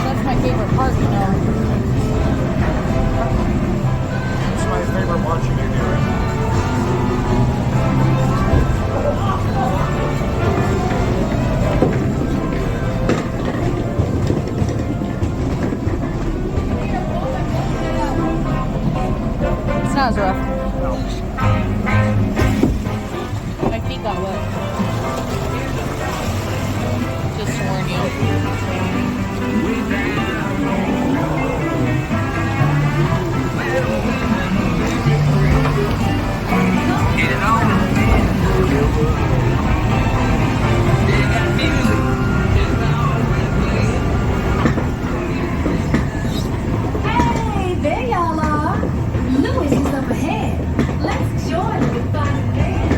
That's my favorite part, you know. It's my favorite watching you do it. It's not as rough. My feet got wet. Just to warn you. Hey, there y'all are. Louis is up ahead. Let's join the fun band.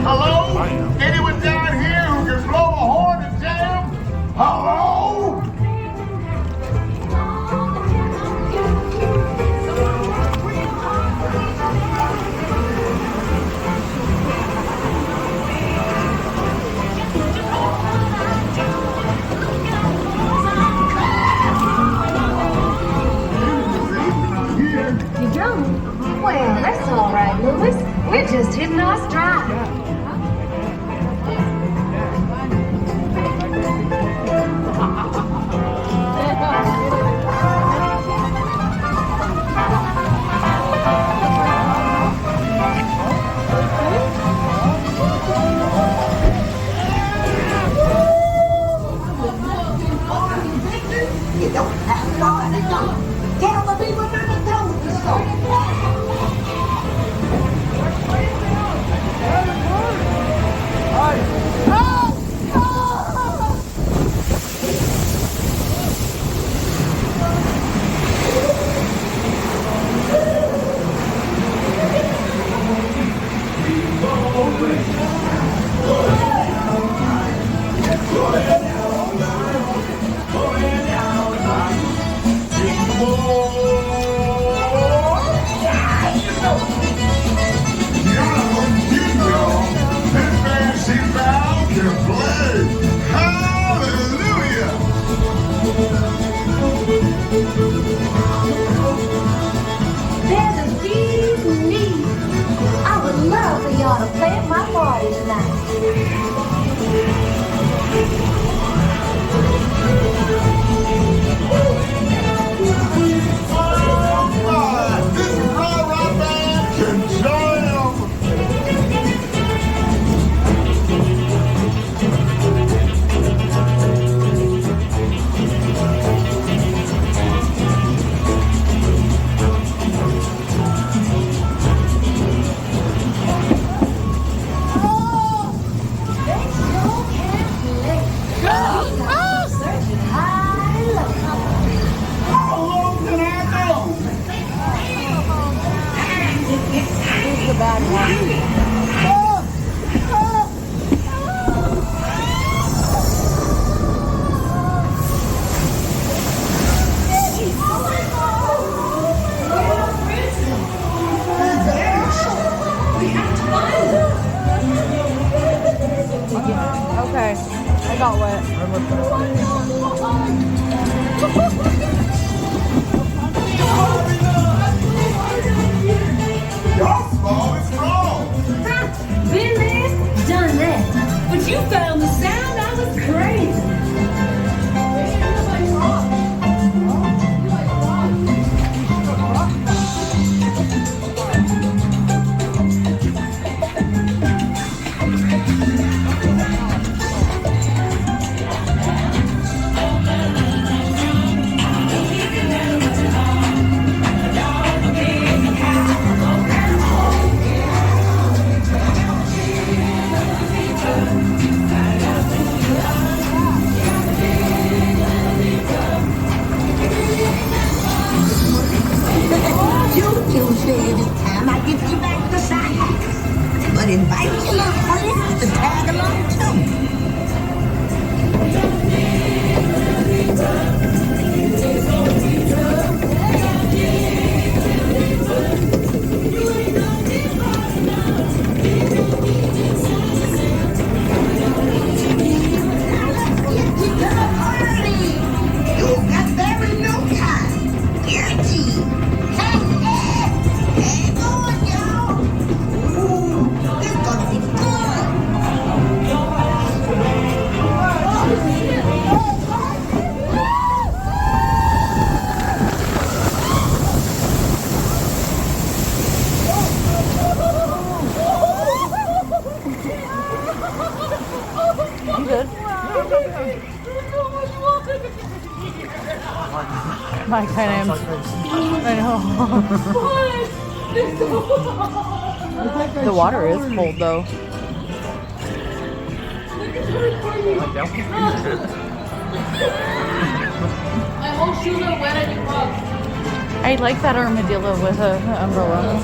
Hello? Anyone down here who can blow a horn and jam? Hello? You don't? Well, that's all right, Louis. We're just hitting our stride. You don't have it all to go. Tell the people not to told you so. There's a deep need. I would love for y'all to play at my party tonight. This rah-rah band can jam! They sure can play. Searching high and low. How low can I go? Who's the bad one? Okay, I got wet. Y'all small and strong. Been there, done that. But you found the sound, I was crazy. Choo-choo, say this time I get you back to science. But invite your little friend can tag along too. I'm good. My kind of. I know. The water is cold though. My whole shoes are wet and rubbed. I like that armadillo with an umbrella.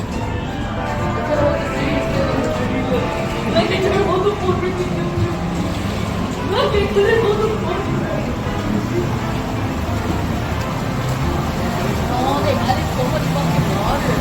Oh, they added so much fucking water.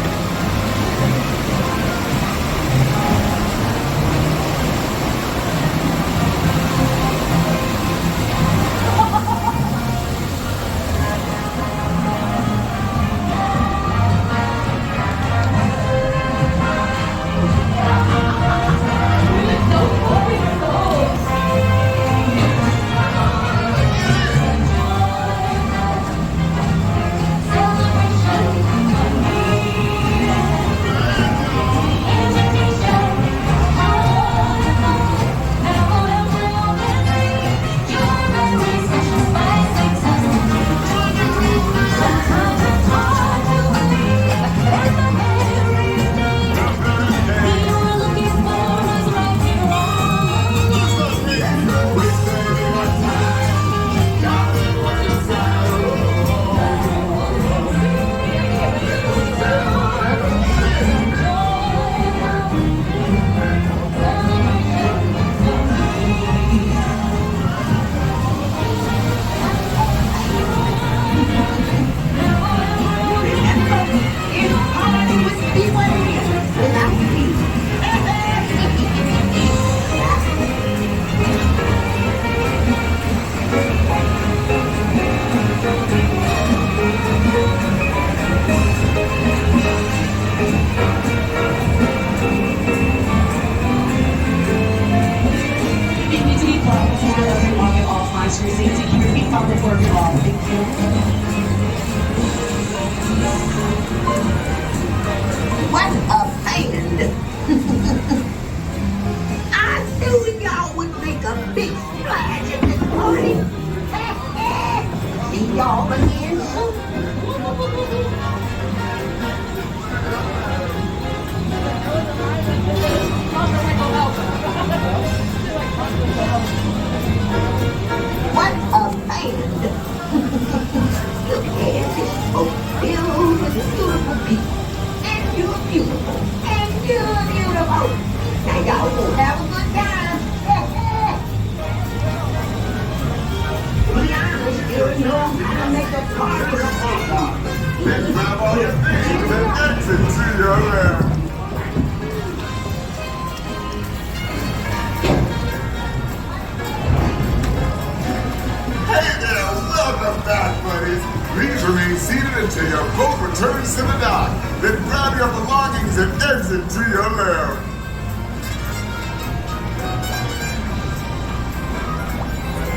What a band! I knew y'all would make a big splash at this party. See y'all again soon. What a band! Look at this boat filled with beautiful people. And you're beautiful. And you're beautiful. Now y'all will have a good time. Rihanna still knows how to make a party rock. Then grab all your things and exit to your left. Hey there, welcome back, buddies. Please remain seated until your boat returns to the dock. Then grab your belongings and exit to your left.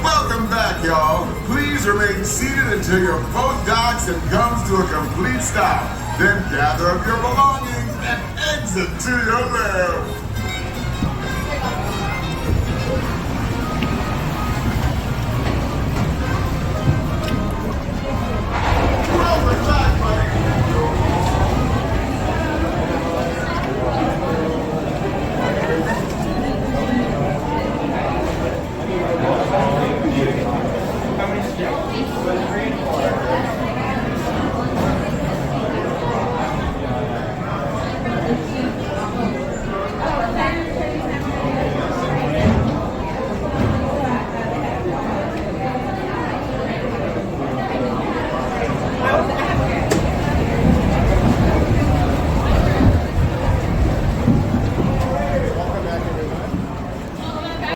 Welcome back, y'all. Please remain seated until your boat docks and comes to a complete stop. Then gather up your belongings and exit to your left.